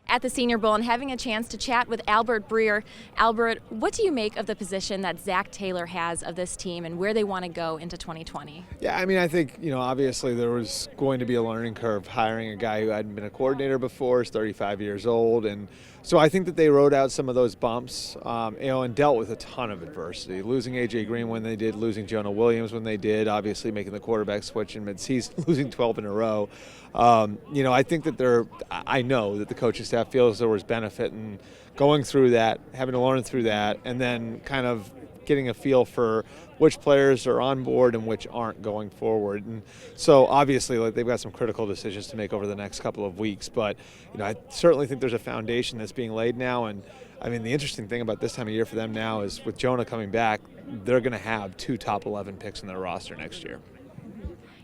at the Senior Bowl and having a chance to chat with Albert Breer. Albert, what do you make of the position that Zach Taylor has of this team and where they want to go into 2020? Yeah, I mean, I think, obviously there was going to be a learning curve hiring a guy who hadn't been a coordinator before, is 35 years old. And so I think that they rode out some of those bumps, and dealt with a ton of adversity. Losing A.J. Green when they did, losing Jonah Williams when they did, obviously making the quarterback switch in midseason, losing 12 in a row. I think that I know that the coaching staff feels there was benefit in going through that, having to learn through that, and then kind of getting a feel for which players are on board and which aren't going forward. And so obviously they've got some critical decisions to make over the next couple of weeks, but I certainly think there's a foundation that's being laid now. And I mean, the interesting thing about this time of year for them now is with Jonah coming back, they're going to have 2 top 11 picks in their roster next year.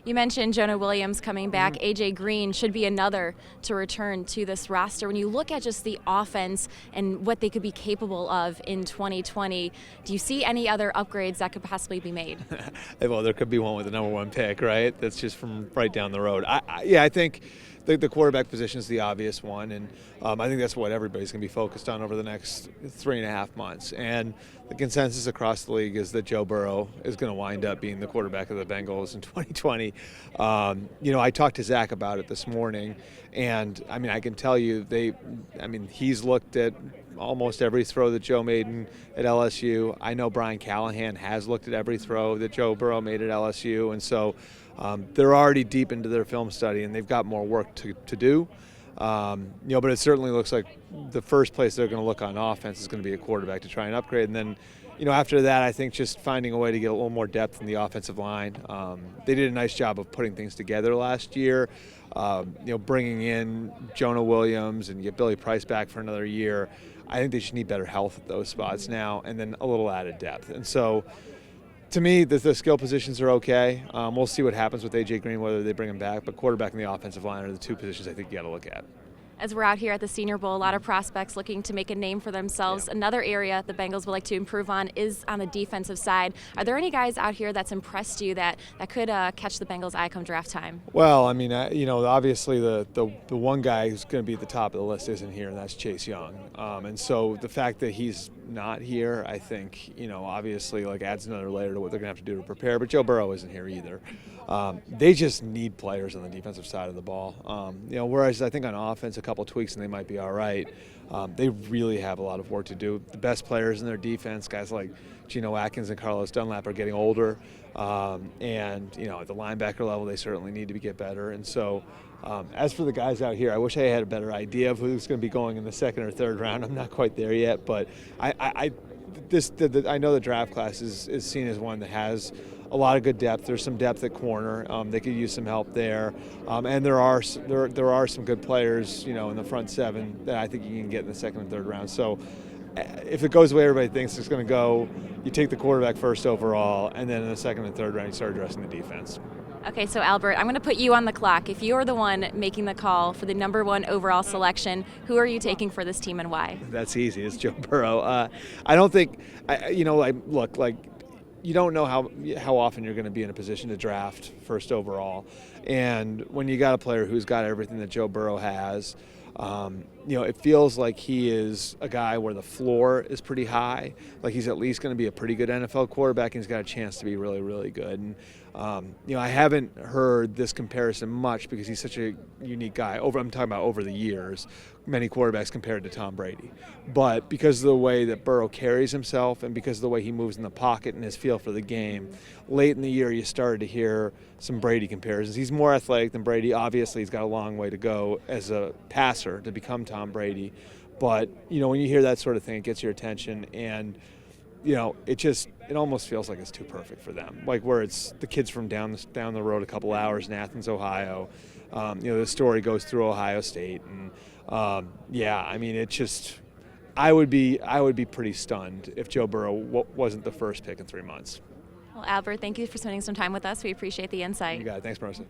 You mentioned Jonah Williams coming back. A.J. Green should be another to return to this roster. When you look at just the offense and what they could be capable of in 2020, do you see any other upgrades that could possibly be made? Well, there could be one with the number 1 pick, right? That's just from right down the road. I think the quarterback position is the obvious one, and I think that's what everybody's going to be focused on over the next 3.5 months. And the consensus across the league is that Joe Burrow is going to wind up being the quarterback of the Bengals in 2020. I talked to Zach about it this morning, and I mean, I can tell you he's looked at almost every throw that Joe made at LSU. I know Brian Callahan has looked at every throw that Joe Burrow made at LSU, and so they're already deep into their film study, and they've got more work to do. But it certainly looks like the first place they're going to look on offense is going to be a quarterback to try and upgrade. And then, after that, I think just finding a way to get a little more depth in the offensive line. They did a nice job of putting things together last year, bringing in Jonah Williams and get Billy Price back for another year. I think they should need better health at those spots now, and then a little added depth. And so, to me, the skill positions are okay. We'll see what happens with A.J. Green, whether they bring him back. But quarterback and the offensive line are the 2 positions I think you got to look at. As we're out here at the Senior Bowl, a lot of prospects looking to make a name for themselves. Yeah. Another area the Bengals would like to improve on is on the defensive side. Are there any guys out here that's impressed you that could catch the Bengals' eye come draft time? Well, I mean, obviously the one guy who's going to be at the top of the list isn't here, and that's Chase Young. And so the fact that he's not here, I think, obviously adds another layer to what they're going to have to do to prepare. But Joe Burrow isn't here either. They just need players on the defensive side of the ball. Whereas I think on offense, a couple tweaks and they might be all right. They really have a lot of work to do. The best players in their defense, guys like Geno Atkins and Carlos Dunlap, are getting older. And at the linebacker level, they certainly need to get better. And so as for the guys out here, I wish I had a better idea of who's going to be going in the 2nd or 3rd round. I'm not quite there yet, but I know the draft class is seen as one that has a lot of good depth. There's some depth at corner. They could use some help there, and there are some good players, in the front 7 that I think you can get in the 2nd and 3rd round. So, if it goes the way everybody thinks it's going to go, you take the quarterback first overall, and then in the 2nd and 3rd round you start addressing the defense. Okay, so Albert, I'm going to put you on the clock. If you're the one making the call for the number 1 overall selection, who are you taking for this team and why? That's easy. It's Joe Burrow. I don't think, you don't know how often you're going to be in a position to draft first overall. And when you got a player who's got everything that Joe Burrow has, it feels like he is a guy where the floor is pretty high. Like he's at least going to be a pretty good NFL quarterback, and he's got a chance to be really, really good. And, I haven't heard this comparison much because he's such a unique guy. I'm talking about over the years, many quarterbacks compared to Tom Brady. But because of the way that Burrow carries himself and because of the way he moves in the pocket and his feel for the game, late in the year you started to hear some Brady comparisons. He's more athletic than Brady. Obviously, he's got a long way to go as a passer to become Tom Brady. But, when you hear that sort of thing, it gets your attention. And it almost feels like it's too perfect for them. Like where it's the kids from down the road a couple hours in Athens, Ohio. The story goes through Ohio State, and I would be pretty stunned if Joe Burrow wasn't the first pick in 3 months. Well, Albert, thank you for spending some time with us. We appreciate the insight. You got it. Thanks, Marisa.